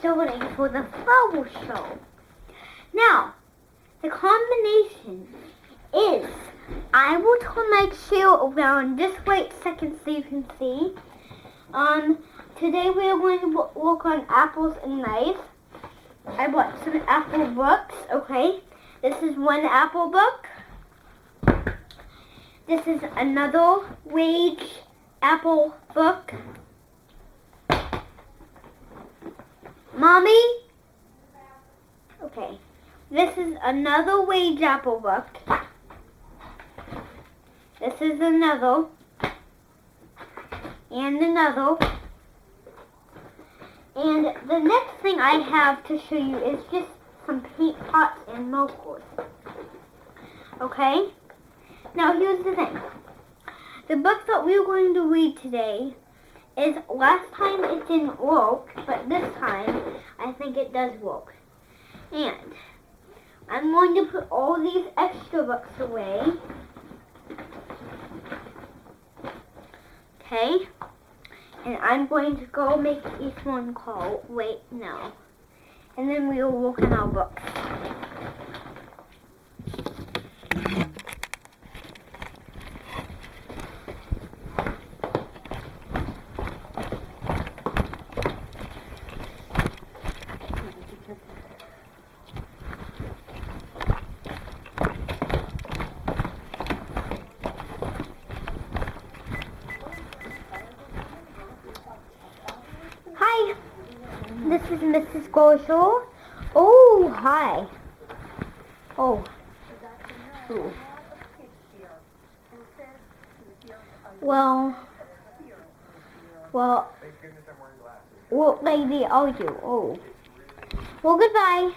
starting for the flower show. Now, the combination is, I will turn my chair around. Just wait a second so you can see. Today we are going to work on apples and knives. I bought some apple books, okay? This is one apple book. This is another Wage apple book. Mommy? Okay. This is another Wage apple book. This is another. And another. And the next thing I have to show you is just some paint pots and markers. Okay? Now here's the thing. The book that we're going to read today is, last time it didn't work, but this time I think it does work. And I'm going to put all these extra books away. Okay? And I'm going to go make each one call right now. And then we will work on our books. Hi, this is Mrs. Goshaw. Oh, hi. Oh. Ooh. Well, what lady are you? Oh. Well, goodbye.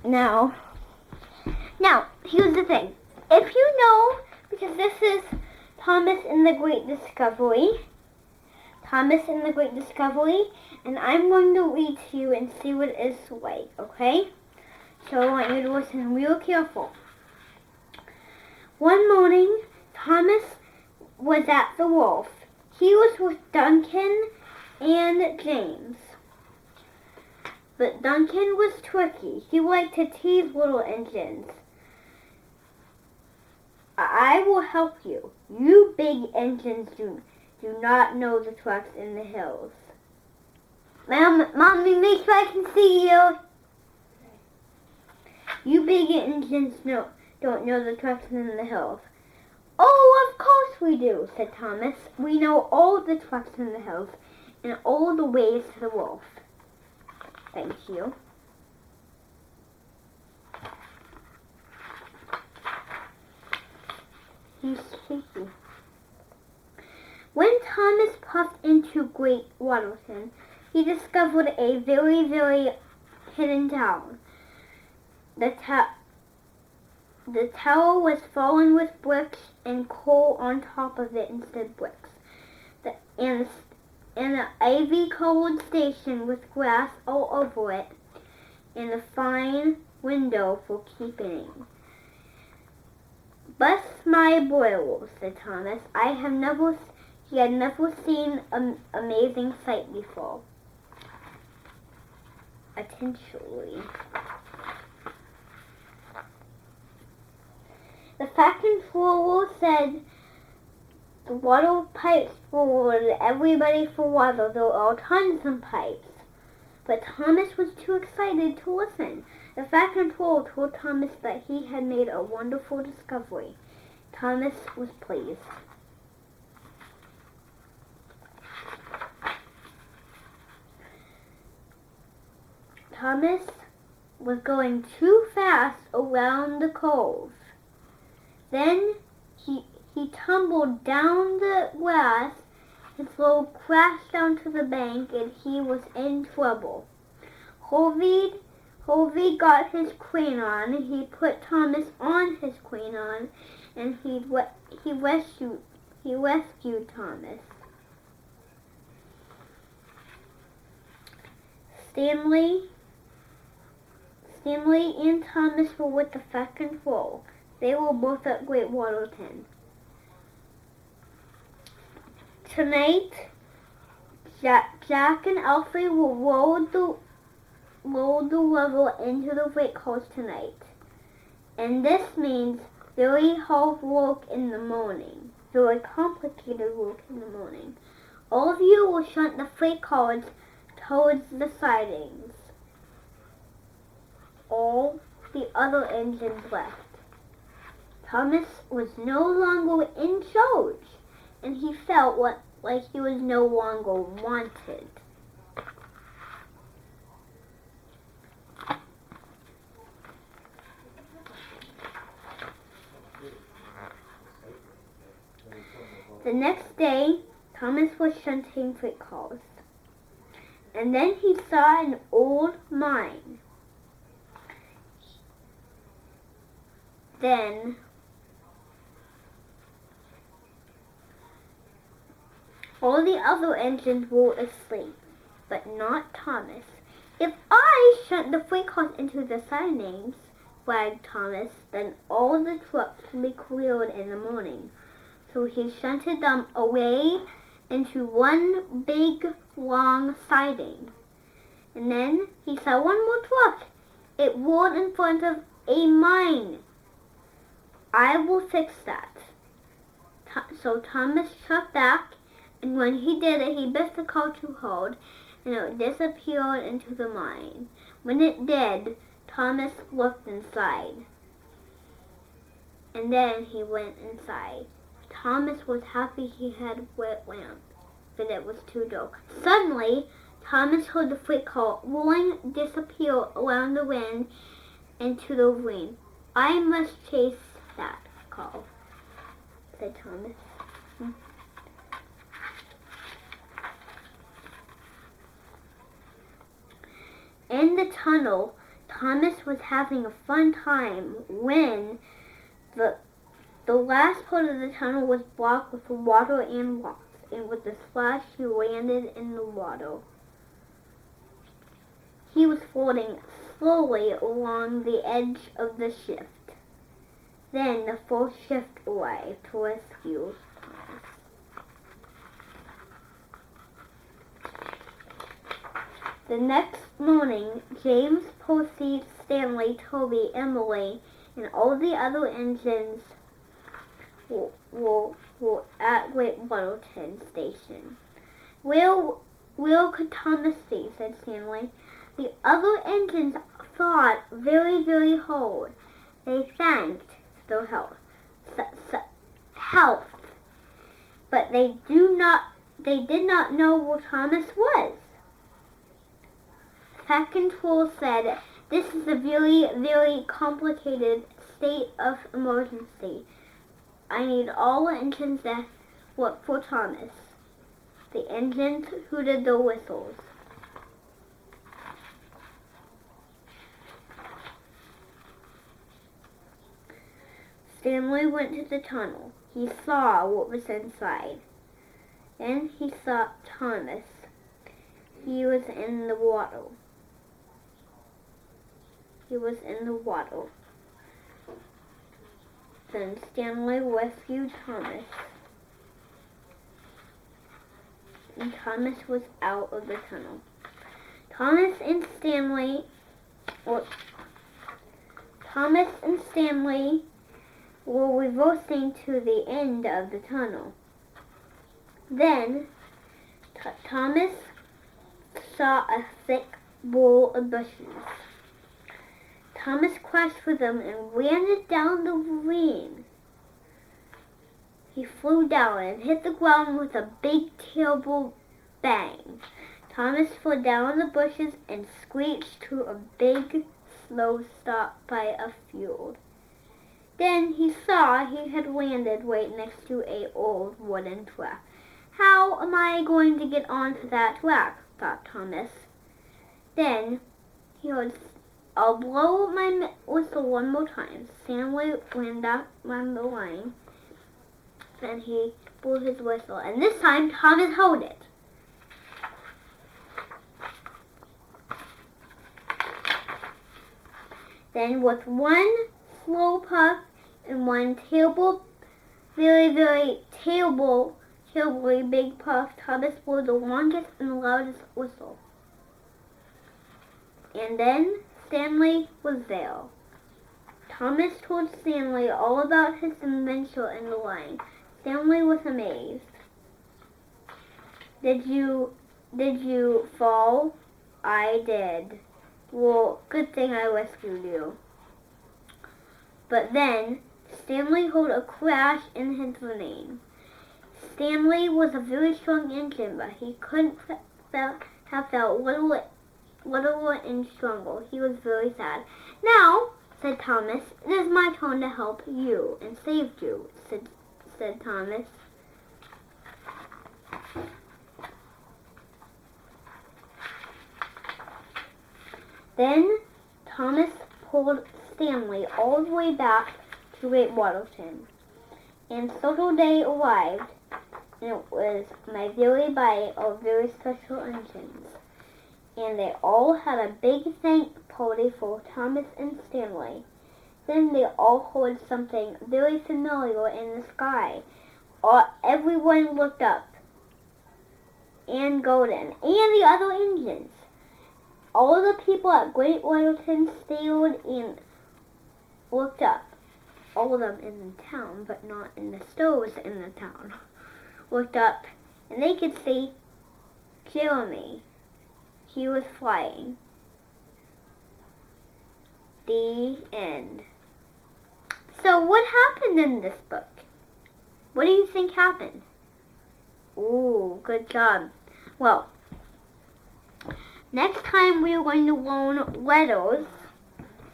Now, here's the thing. If you know, because this is Thomas and the Great Discovery. Thomas and the Great Discovery. And I'm going to read to you and see what it's like, okay? So I want you to listen real careful. One morning, Thomas was at the wharf. He was with Duncan and James. But Duncan was tricky. He liked to tease little engines. I will help you. You big engines do not know the trucks in the hills. Mommy, make sure I can see you. You big engines don't know the trucks in the hills. Oh, of course we do, said Thomas. We know all the trucks in the hills and all the ways to the wharf. Thank you. He's shaky. When Thomas puffed into Great Waterton, he discovered a very, very hidden town. The tower was fallen with bricks and coal on top of it instead of bricks. And an ivy-covered station with grass all over it, and a fine window for keeping. Bless my boils, said Thomas. He had never seen an amazing sight before. Attentionally. The fat controller said the water pipes forwarded everybody for water. There are tons of pipes. But Thomas was too excited to listen. The fat controller told Thomas that he had made a wonderful discovery. Thomas was pleased. Thomas was going too fast around the cove. Then he tumbled down the grass, his load crashed down to the bank, and he was in trouble. Hovey got his crayon. He put Thomas on his crayon, and he rescued Thomas. Stanley and Thomas were with the Fat Control. They were both at Great Waterton. Tonight, Jack and Alfie will roll the level into the Great Cars tonight. And this means very hard work in the morning. Very complicated work in the morning. All of you will shunt the freight cars towards the sidings. All the other engines left. Thomas was no longer in charge, and he felt like he was no longer wanted. The next day, Thomas was shunting freight cars, and then he saw an old mine. Then all the other engines were asleep, but not Thomas. If I shunt the freight cars into the sidings, bragged Thomas, then all the trucks will be cleared in the morning. So he shunted them away into one big, long siding. And then he saw one more truck. It rolled in front of a mine. I will fix that. So Thomas shot back, and when he did it, he bit the car too hard, and it disappeared into the mine. When it did, Thomas looked inside. And then he went inside. Thomas was happy he had a wet lamp, but it was too dark. Suddenly, Thomas heard the freight car rolling disappear around the wind into the rain. I must chase that car, said Thomas. In the tunnel, Thomas was having a fun time when the last part of the tunnel was blocked with water and rocks, and with a splash he landed in the water. He was floating slowly along the edge of the shift. Then the first shift arrived to rescue Thomas. The next morning, James, Percy, Stanley, Toby, Emily, and all the other engines were at Great Waterton Station. Where could Thomas be? Said Stanley. The other engines fought very, very hard. They thanked their health, but they did not know where Thomas was. Fat Control said, "This is a very, very complicated state of emergency. I need all engines that work for Thomas." The engines hooted their whistles. Stanley went to the tunnel. He saw what was inside. Then he saw Thomas. He was in the water. Then Stanley rescued Thomas. And Thomas was out of the tunnel. Thomas and Stanley were reversing to the end of the tunnel. Then Thomas saw a thick wall of bushes. Thomas crashed through them and ran it down the ravine. He flew down and hit the ground with a big, terrible bang. Thomas fell down in the bushes and screeched to a big, slow stop by a field. Then he saw he had landed right next to an old wooden track. "How am I going to get onto that track?" thought Thomas. Then he heard I'll blow my whistle one more time. Stanley ran the line, and he blew his whistle. And this time, Thomas held it. Then with one slow puff and one very terribly big puff, Thomas blew the longest and loudest whistle. And then Stanley was there. Thomas told Stanley all about his adventure in the line. Stanley was amazed. Did you fall? I did. Well, good thing I rescued you. But then Stanley heard a crash in his lane. Stanley was a very strong engine, but he couldn't have felt littler and stronger. He was very sad. Now, said Thomas, it is my turn to help you and save you, said Thomas. Then Thomas pulled Stanley all the way back to Great Waterton. And Circle Day arrived, and it was my very bite of very special engines. And they all had a big thank party for Thomas and Stanley. Then they all heard something very familiar in the sky. Everyone looked up. And Golden, and the other engines. All the people at Great Waterton stared and looked up. All of them in the town, but not in the stores in the town. Looked up, and they could see Jeremy. He was flying. The end. So what happened in this book? What do you think happened? Ooh, good job. Well, next time we are going to learn letters,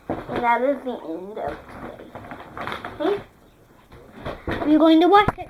and that is the end of today. Okay? We're going to watch it.